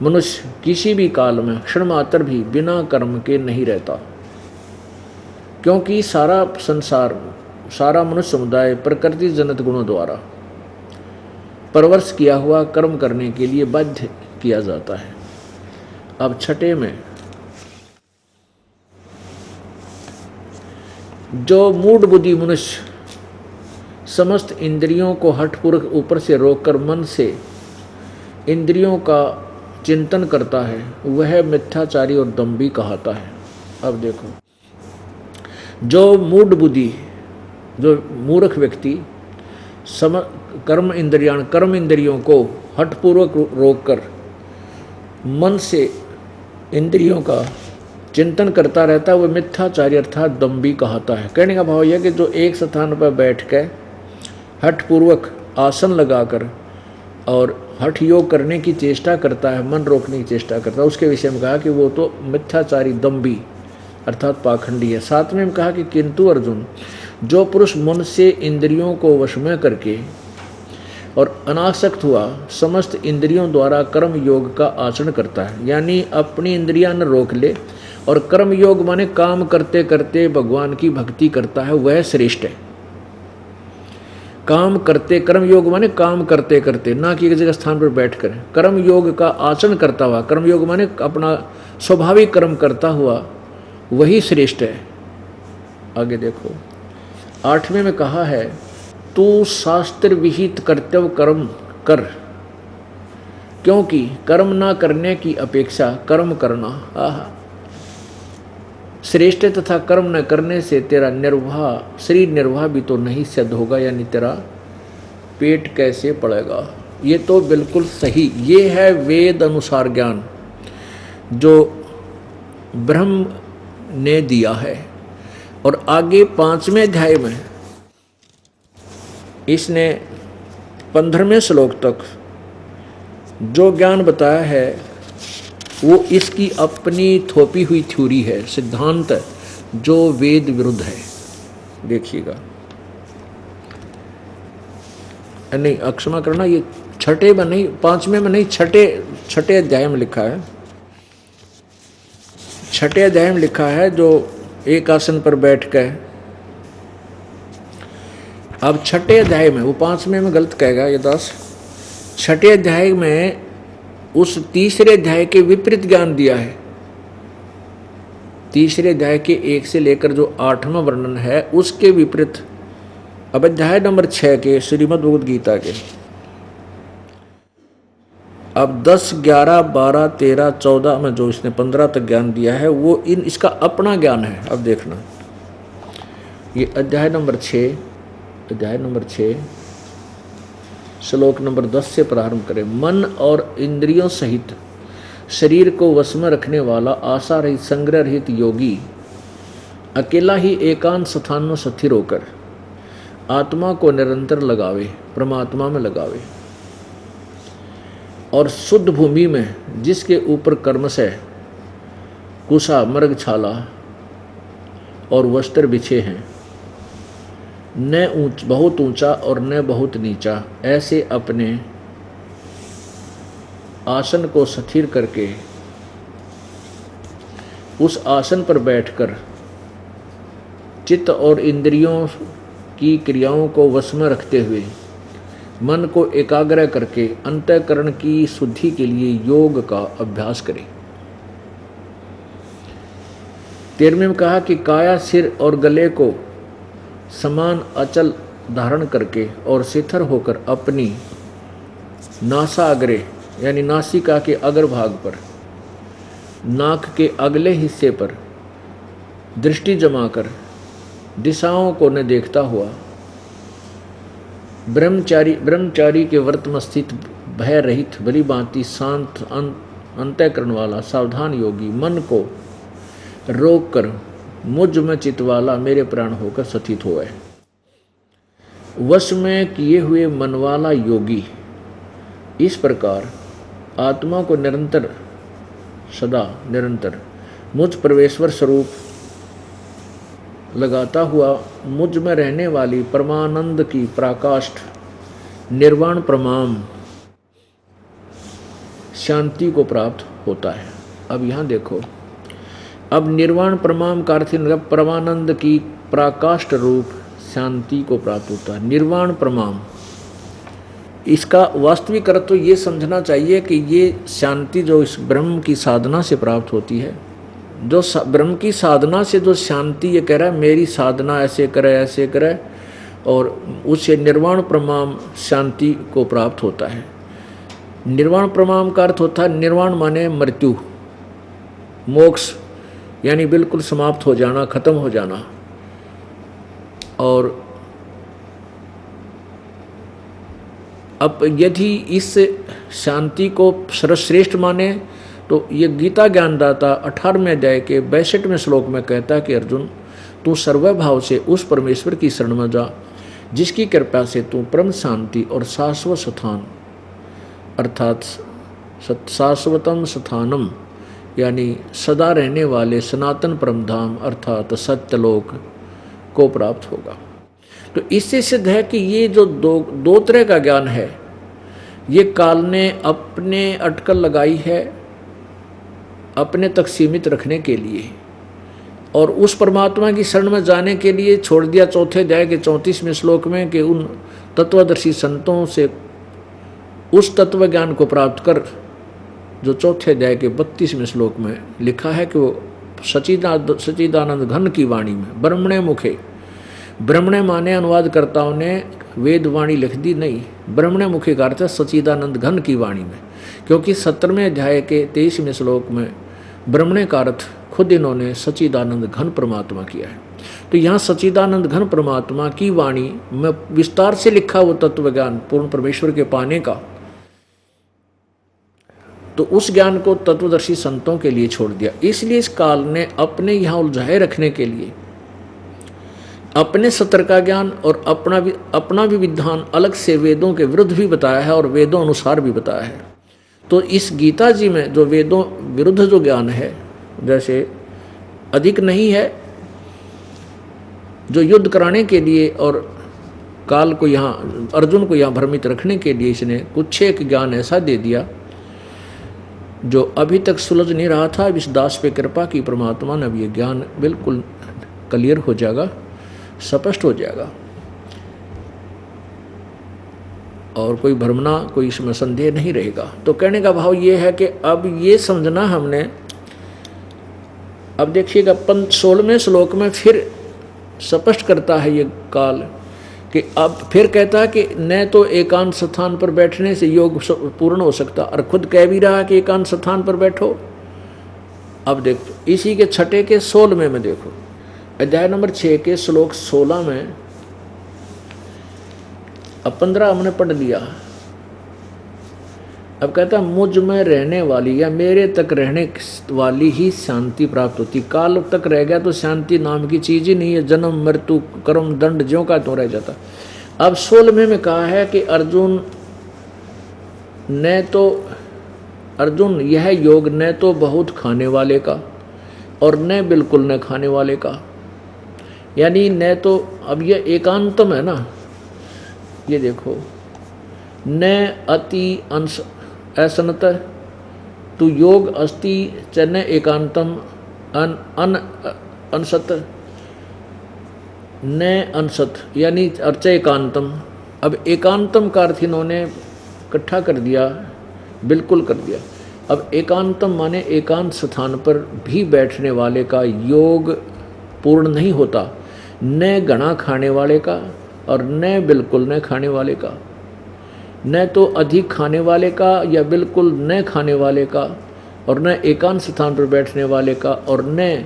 मनुष्य किसी भी काल में क्षण मात्र भी बिना कर्म के नहीं रहता, क्योंकि सारा संसार, सारा मनुष्य समुदाय प्रकृति जनित गुणों द्वारा परवश किया हुआ कर्म करने के लिए बाध्य किया जाता है। अब छठे में, जो मूढ़ बुद्धि मनुष्य समस्त इंद्रियों को हठपूर्वक ऊपर से रोककर मन से इंद्रियों का चिंतन करता है, वह मिथ्याचारी और दंभी कहलाता है। अब देखो, जो मूढ़ बुद्धि, जो मूर्ख व्यक्ति कर्म इंद्रियों को हठपूर्वक रोककर मन से इंद्रियों का चिंतन करता रहता है, वह मिथ्याचारी अर्थात दंभी कहलाता है। कहने का भाव यह कि जो एक स्थान पर बैठ कर हठपूर्वक आसन लगाकर और हठ योग करने की चेष्टा करता है, मन रोकने की चेष्टा करता है, उसके विषय में कहा कि वो तो मिथ्याचारी दंभी अर्थात पाखंडी है। सातवें में कहा कि किंतु अर्जुन, जो पुरुष मन से इंद्रियों को वश में करके और अनासक्त हुआ समस्त इंद्रियों द्वारा कर्म योग का आचरण करता है, यानी अपनी इंद्रियां न रोक ले और कर्म योग माने काम करते करते भगवान की भक्ति करता है, वह श्रेष्ठ है। काम करते, कर्म योग माने काम करते करते, ना कि एक जगह स्थान पर बैठ कर कर्म योग का आचरण करता हुआ, कर्म योग माने अपना स्वाभाविक कर्म करता हुआ, वही श्रेष्ठ है। आगे देखो, आठवें में कहा है, तू शास्त्र विहित कर्तव्य कर्म कर, क्योंकि कर्म ना करने की अपेक्षा कर्म करना श्रेष्ठ है, तथा कर्म न करने से तेरा निर्वाह, शरीर निर्वाह भी तो नहीं सिद्ध होगा, यानी तेरा पेट कैसे पड़ेगा। ये तो बिल्कुल सही, ये है वेद अनुसार ज्ञान जो ब्रह्म ने दिया है। और आगे 5वें अध्याय में इसने 15वें श्लोक तक जो ज्ञान बताया है वो इसकी अपनी थोपी हुई थ्योरी है, सिद्धांत है, जो वेद विरुद्ध है। देखिएगा, नहीं अक्षमा करना, ये छठे में नहीं, 5वें में नहीं, छठे अध्याय में लिखा है। छठे अध्याय में लिखा है, जो एक आसन पर बैठ कर, अब छठे अध्याय में, वो 5वें में गलत कहेगा ये दास, छठे अध्याय में उस तीसरे अध्याय के विपरीत ज्ञान दिया है। तीसरे अध्याय के 1 से लेकर जो 8वां वर्णन है उसके विपरीत अब अध्याय नंबर 6 के श्रीमद् भगवद गीता के अब 10, 11, 12, 13, 14 में जो इसने 15 तक ज्ञान दिया है वो इसका अपना ज्ञान है। अब देखना, ये अध्याय नंबर 6 श्लोक नंबर 10 से प्रारंभ करें। मन और इंद्रियों सहित शरीर को वश में रखने वाला आशा रहित, संग्रह रहित योगी अकेला ही एकांत स्थान में स्थिर होकर आत्मा को निरंतर लगावे, परमात्मा में लगावे, और शुद्ध भूमि में जिसके ऊपर कर्म से कुशा, मृगछाला और वस्त्र बिछे हैं, न बहुत ऊंचा और न बहुत नीचा, ऐसे अपने आसन को स्थिर करके उस आसन पर बैठकर चित्त और इंद्रियों की क्रियाओं को वश में रखते हुए मन को एकाग्र करके अंतःकरण की शुद्धि के लिए योग का अभ्यास करें। 13वें में कहा कि काया, सिर और गले को समान अचल धारण करके और शिथिर होकर अपनी नासाग्रे यानी नासिका के अग्रभाग पर, नाक के अगले हिस्से पर दृष्टि जमाकर दिशाओं को न देखता हुआ ब्रह्मचारी के व्रत में स्थित भय रहित भली भांति शांत अंतःकरण वाला सावधान योगी मन को रोक कर मुझ में चित वाला मेरे प्राण होकर स्थित होए। वश में किए हुए मन वाला योगी इस प्रकार आत्मा को निरंतर सदा निरंतर मुझ परमेश्वर स्वरूप लगाता हुआ मुझ में रहने वाली परमानंद की पराकाष्ठ निर्वाण परमाम शांति को प्राप्त होता है। अब यहाँ देखो, अब निर्वाण परमाम का अर्थ परमानंद की पराकाष्ठ रूप शांति को प्राप्त होता है। निर्वाण परमाम, इसका वास्तविक अर्थ तो ये समझना चाहिए कि ये शांति जो इस ब्रह्म की साधना से प्राप्त होती है, जो ब्रह्म की साधना से जो शांति, ये कह रहा है मेरी साधना ऐसे करे और उससे निर्वाण परमाम शांति को प्राप्त होता है। निर्वाण परमाम का अर्थ होता है, निर्वाण माने मृत्यु, मोक्ष यानी बिल्कुल समाप्त हो जाना, खत्म हो जाना। और अब यदि इस शांति को सर्वश्रेष्ठ माने तो ये गीता ज्ञानदाता 18वें अध्याय के 62वें श्लोक में कहता है कि अर्जुन, तू सर्वभाव से उस परमेश्वर की शरण में जा जिसकी कृपा से तू परम शांति और शाश्वत स्थान अर्थात शाश्वतम स्थानम यानी सदा रहने वाले सनातन परमधाम अर्थात सत्यलोक को प्राप्त होगा। तो इससे सिद्ध है कि ये जो दो तरह का ज्ञान है, ये काल ने अपने अटकल लगाई है अपने तक सीमित रखने के लिए, और उस परमात्मा की शरण में जाने के लिए छोड़ दिया चौथे अध्याय के 34वें श्लोक में कि उन तत्वदर्शी संतों से उस तत्व ज्ञान को प्राप्त कर जो चौथे अध्याय के 32वें श्लोक में लिखा है कि वो सच्चिदानंद घन की वाणी में ब्रह्मणे मुखे, ब्रह्मणे माने अनुवादकर्ताओं ने वेद वाणी लिख दी, नहीं, ब्रह्मणे मुखे का अर्थ है सच्चिदानंद घन की वाणी में, क्योंकि 17वें अध्याय के 23वें श्लोक में ब्रह्मणे का अर्थ खुद इन्होंने सच्चिदानंद घन परमात्मा किया है। तो यहाँ सच्चिदानंद घन परमात्मा की वाणी में विस्तार से लिखा वो तत्व ज्ञान पूर्ण परमेश्वर के पाने का, तो उस ज्ञान को तत्वदर्शी संतों के लिए छोड़ दिया। इसलिए इस काल ने अपने यहाँ उलझाए रखने के लिए अपने सत्र का ज्ञान और अपना भी विधान अलग से वेदों के विरुद्ध भी बताया है और वेदों अनुसार भी बताया है। तो इस गीता जी में जो वेदों विरुद्ध जो ज्ञान है, जैसे अधिक नहीं है, जो युद्ध कराने के लिए और काल को यहाँ अर्जुन को यहाँ भ्रमित रखने के लिए इसने कुछ एक ज्ञान ऐसा दे दिया जो अभी तक सुलझ नहीं रहा था। इस दास पे कृपा की परमात्मा ने अब ये ज्ञान बिल्कुल क्लियर हो जाएगा, स्पष्ट हो जाएगा और कोई भ्रमना, कोई इसमें संदेह नहीं रहेगा। तो कहने का भाव ये है कि अब ये समझना हमने, अब देखिएगा 16वें श्लोक में फिर स्पष्ट करता है ये काल कि अब फिर कहता है कि न तो एकांत स्थान पर बैठने से योग पूर्ण हो सकता, और खुद कह भी रहा है कि एकांत स्थान पर बैठो। अब देखो इसी के 6 के 16वें में देखो, अध्याय नंबर 6 के श्लोक 16 में, अब 15 हमने पढ़ लिया। अब कहता मुझ में रहने वाली या मेरे तक रहने वाली ही शांति प्राप्त होती। काल तक रह गया तो शांति नाम की चीज ही नहीं है, जन्म मृत्यु कर्म दंड ज्यों का त्यों रह जाता। अब 16वें में कहा है कि अर्जुन यह योग न तो बहुत खाने वाले का और न बिल्कुल न खाने वाले का, यानी न तो, अब यह एकांतम है ना, ये देखो, न अति अंश असनत तु योग अस्ति चन एकांतम अन अनसत न अनसत यानी अर्च एकांतम। अब एकांतम का अर्थ इन्होंने इकट्ठा कर दिया, बिल्कुल कर दिया। अब एकांतम माने एकांत स्थान पर भी बैठने वाले का योग पूर्ण नहीं होता, न घना खाने वाले का और न बिल्कुल न खाने वाले का, न तो अधिक खाने वाले का या बिल्कुल न खाने वाले का, और न एकांत स्थान पर बैठने वाले का, और न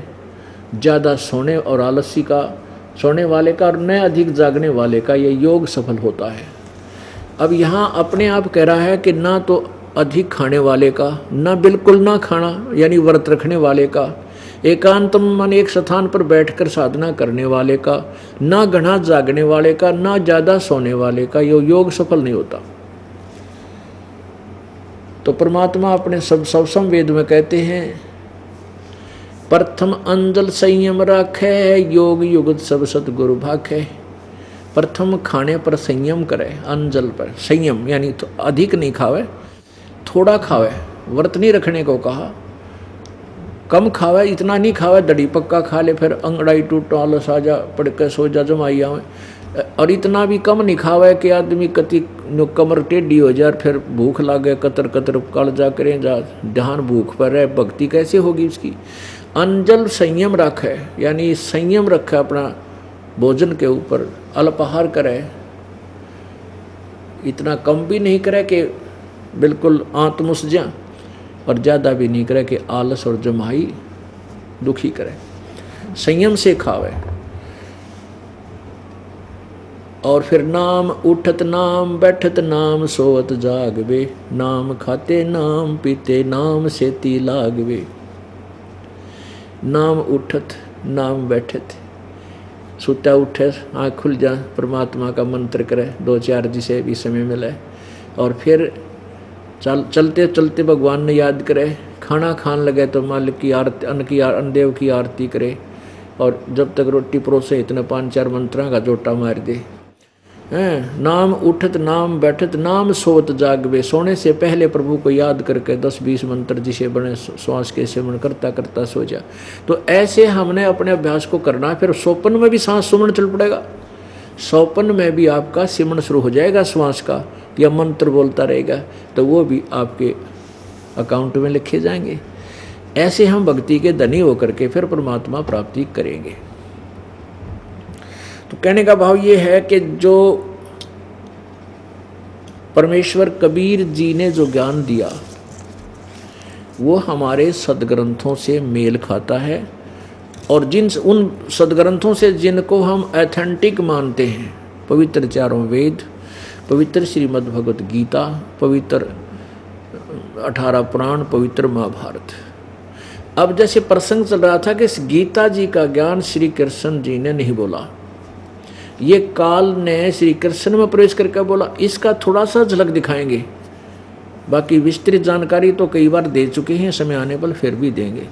ज़्यादा सोने और आलसी का सोने वाले का, और न अधिक जागने वाले का ये योग सफल होता है। अब यहाँ अपने आप कह रहा है कि ना तो अधिक खाने वाले का, ना बिल्कुल ना खाना यानी व्रत रखने वाले का, एकांत मन एक स्थान पर बैठकर साधना करने वाले का, ना घना जागने वाले का, ना ज्यादा सोने वाले का, ये योग सफल नहीं होता। तो परमात्मा अपने सब वेद में कहते हैं प्रथम अंजल संयम राखे, योग युगत सब सतगुरु भाखे। प्रथम खाने पर संयम करे, अंजल पर संयम यानी तो अधिक नहीं खावे, थोड़ा खावे, व्रत नहीं रखने को कहा, कम खावे, इतना नहीं खावे दड़ी पक्का खा ले फिर अंगड़ाई टूट आलस आ जा पड़ के सो जा जमाई आवे, और इतना भी कम नहीं खावे कि आदमी कति कमर टेढ़ी हो जाए फिर भूख लागे कतर कतर कल जा करें जा, ध्यान भूख पर है, भक्ति कैसे होगी उसकी। अंजल संयम रखे यानी संयम रखे अपना भोजन के ऊपर, अल्पाहार करे, इतना कम भी नहीं करे कि बिल्कुल आत्मुस जा, और ज़्यादा भी नहीं करे कि आलस और जमाई दुखी करे, संयम से खावे। और फिर नाम उठत नाम बैठत नाम सोवत जागवे, नाम खाते नाम पीते नाम सेती लागवे। नाम उठत नाम बैठत, सुता उठे आँख खुल जा, परमात्मा का मंत्र करे, 2-4 जिसे भी समय मिले, और फिर चलते चलते भगवान ने याद करे, खाना खान लगे तो मालिक की आरती, अन्नदेव की आरती करे, और जब तक रोटी परोसे इतने 5-4 मंत्रा का जोटा मार दे। नाम उठत नाम बैठत नाम सोवत जागवे, सोने से पहले प्रभु को याद करके 10-20 मंत्र जिसे बने श्वास के सेवन करता करता सो जा। तो ऐसे हमने अपने अभ्यास को करना है। फिर स्वप्न में भी सांस सुमन चल पड़ेगा, स्वप्न में भी आपका सिमरण शुरू हो जाएगा श्वास का, या मंत्र बोलता रहेगा तो वो भी आपके अकाउंट में लिखे जाएंगे। ऐसे हम भक्ति के धनी होकर के फिर परमात्मा प्राप्ति करेंगे। तो कहने का भाव ये है कि जो परमेश्वर कबीर जी ने जो ज्ञान दिया वो हमारे सदग्रंथों से मेल खाता है, और उन सदग्रंथों से जिनको हम ऑथेंटिक मानते हैं, पवित्र 4 वेद, पवित्र श्रीमद् भगवत गीता, पवित्र 18 पुराण, पवित्र महाभारत। अब जैसे प्रसंग चल रहा था कि इस गीता जी का ज्ञान श्री कृष्ण जी ने नहीं बोला, ये काल ने श्री कृष्ण में प्रवेश करके बोला, इसका थोड़ा सा झलक दिखाएंगे। बाकी विस्तृत जानकारी तो कई बार दे चुके हैं, समय आने पर फिर भी देंगे।